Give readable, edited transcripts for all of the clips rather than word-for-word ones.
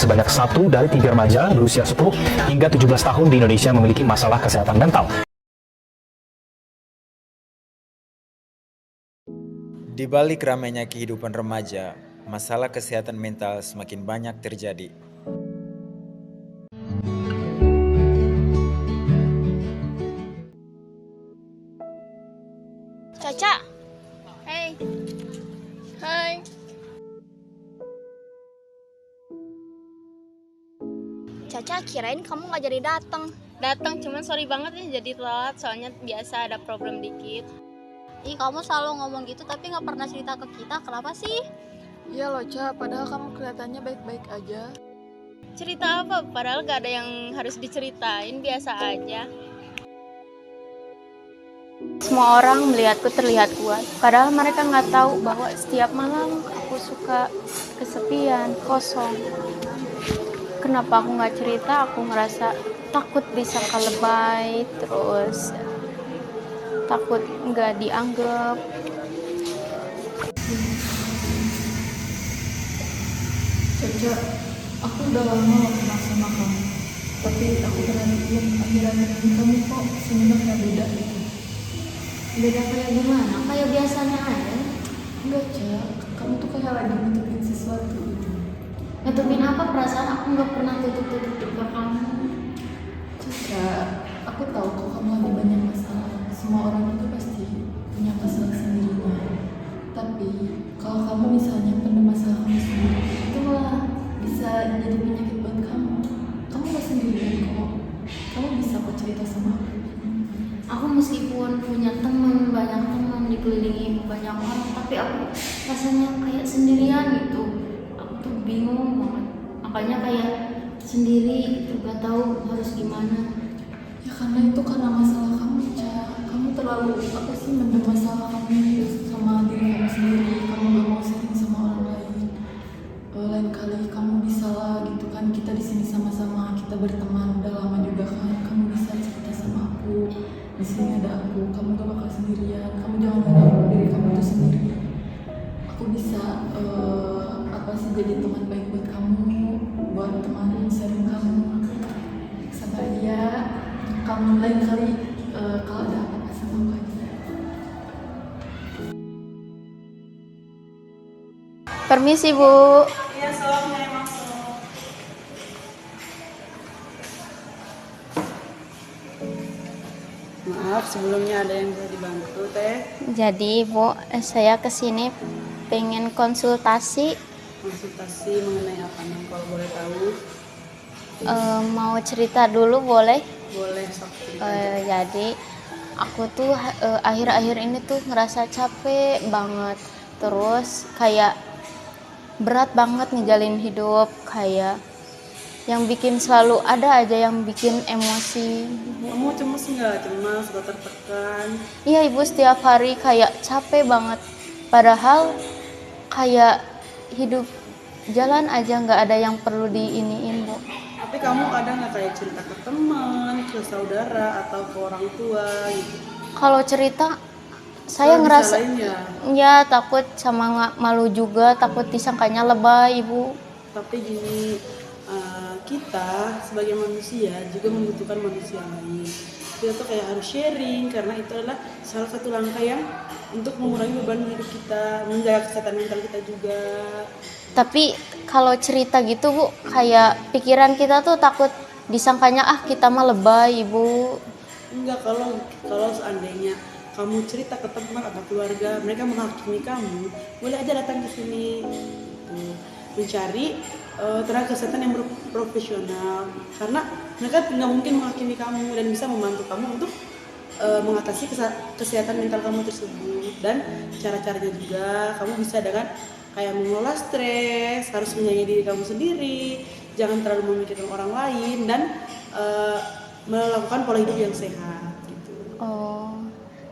sebanyak 1 dari 3 remaja berusia 10 hingga 17 tahun di Indonesia memiliki masalah kesehatan mental. Di balik ramainya kehidupan remaja, masalah kesehatan mental semakin banyak terjadi. Caca. Hey. Hai. Caca, kirain kamu nggak jadi datang. Datang, cuman sorry banget ya jadi telat, soalnya biasa ada problem dikit. Ih, kamu selalu ngomong gitu tapi nggak pernah cerita ke kita. Kenapa sih? Iya loh, Ca, padahal kamu kelihatannya baik-baik aja. Cerita apa? Padahal gak ada yang harus diceritain, biasa aja. Semua orang melihatku terlihat kuat, padahal mereka nggak tahu bahwa setiap malam aku suka kesepian, kosong. Kenapa aku nggak cerita? Aku ngerasa takut disangka lebay, terus takut nggak dianggap. Caca, aku udah lama gak kenal sama kamu. Tapi aku perhatiin akhir-akhir ini kamu kok sebenarnya beda gitu. Beda kayak gimana? Kayak biasanya aja. Enggak, Ca, kamu tuh kayak lagi nutupin sesuatu gitu. Nutupin apa? Perasaan aku nggak pernah tutup-tutup ke kamu. Caca, aku tahu kok kamu lagi banyak masalah. Semua orang itu pasti punya masalah sendirinya. Tapi kalau kamu misalnya pendam masalah kamu sendiri, itu malah bisa jadi penyakit buat kamu. Kamu gak sendirian kok. Kamu bisa kok cerita sama aku. Aku meskipun punya teman, banyak teman, dikelilingi banyak orang, tapi aku rasanya kayak sendirian gitu. Aku tuh bingung banget. Makanya kayak sendiri gitu, gak tahu harus gimana. Ya karena itu karena masalah kamu, Ca. Kamu terlalu apa sih mendem masalah kamu itu sama diri kamu sendiri. Kamu gak mau sharing sama orang lain. Lain kali kamu bisa lah gitu kan, kita di sini sama-sama, kita berteman udah lama juga kan. Kamu bisa cerita sama aku. Di sini ada aku. Kamu gak bakal sendirian. Kamu jangan menganggap diri kamu itu sendiri. Aku bisa apa sih jadi teman baik buat kamu, buat teman sharing kamu. Sabar ya. Kamu lain kali kalau ada apa-apa sama aku aja. Permisi, Bu. Iya, soalnya masuk. Maaf, sebelumnya ada yang bisa dibantu, Teh? Jadi, Bu, saya kesini pengen konsultasi. Konsultasi mengenai apa nih, kalau boleh tahu? Mau cerita dulu boleh? Boleh, sok cerita. Jadi aku tuh akhir-akhir ini tuh ngerasa capek banget, terus kayak berat banget ngejalin hidup, kayak yang bikin selalu ada aja yang bikin emosi. Kamu cemas nggak? Cemas atau tertekan? Iya Ibu, setiap hari kayak capek banget, padahal kayak hidup jalan aja, nggak ada yang perlu diiniin, Bu. Tapi kamu ada nggak kayak cerita ke teman, ke saudara, atau ke orang tua gitu? Kalau cerita saya Kalau ngerasa disalahin ya takut sama malu juga, takut disangkanya lebay, Ibu. tapi gini, kita sebagai manusia juga membutuhkan manusia lain. Kita tuh kayak harus sharing karena itu adalah salah satu langkah yang untuk mengurangi beban hidup kita, menjaga kesehatan mental kita juga. Tapi kalau cerita gitu, Bu, kayak pikiran kita tuh takut disangkanya kita mah lebay, Ibu. Enggak, kalau seandainya kamu cerita ke teman atau keluarga, mereka menghakimi kamu, boleh aja datang ke sini. Tuh, mencari tenaga kesehatan yang profesional, karena mereka nggak mungkin menghakimi kamu dan bisa membantu kamu untuk mengatasi kesehatan mental kamu tersebut. Dan cara-caranya juga kamu bisa dengan kayak mengelola stres, harus menyayangi diri kamu sendiri, jangan terlalu memikirkan orang lain, dan melakukan pola hidup yang sehat gitu. Oh,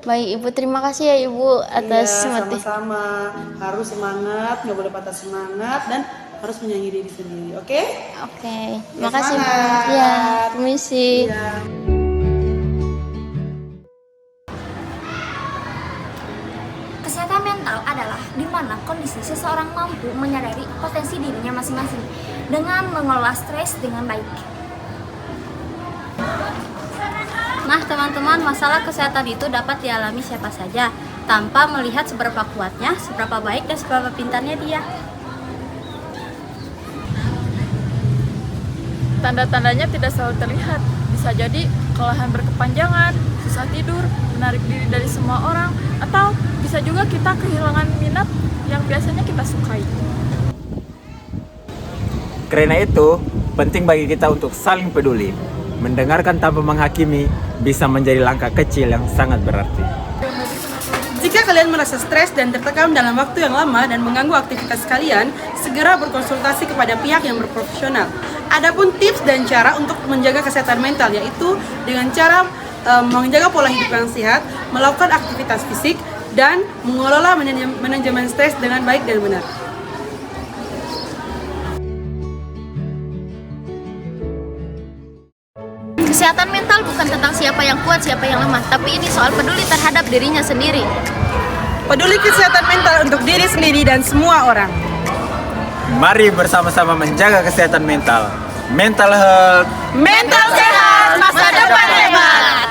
baik Ibu, terima kasih ya Ibu atas sama-sama, harus semangat, nggak boleh patah semangat, dan harus menyayangi diri sendiri, oke? Oke, Ya, makasih Bu. semangat. Ya, permisi. Iya. Kesehatan mental adalah di mana bagaimana kondisi seseorang mampu menyadari potensi dirinya masing-masing dengan mengelola stres dengan baik. Nah teman-teman, masalah kesehatan itu dapat dialami siapa saja tanpa melihat seberapa kuatnya, seberapa baik, dan seberapa pintarnya dia. Tanda-tandanya tidak selalu terlihat. Bisa jadi kelelahan berkepanjangan, susah tidur, menarik diri dari semua orang, atau bisa juga kita kehilangan minat yang biasanya kita sukai. Karena itu, penting bagi kita untuk saling peduli. Mendengarkan tanpa menghakimi bisa menjadi langkah kecil yang sangat berarti. Jika kalian merasa stres dan tertekan dalam waktu yang lama dan mengganggu aktivitas kalian, segera berkonsultasi kepada pihak yang berprofesional. Adapun tips dan cara untuk menjaga kesehatan mental yaitu dengan cara menjaga pola hidup yang sehat, melakukan aktivitas fisik, dan mengelola manajemen stres dengan baik dan benar. Kesehatan mental bukan tentang siapa yang kuat, siapa yang lemah, tapi ini soal peduli terhadap dirinya sendiri. Peduli kesehatan mental untuk diri sendiri dan semua orang. Mari bersama-sama menjaga kesehatan mental. Mental health. Mental sehat, masa depan hebat.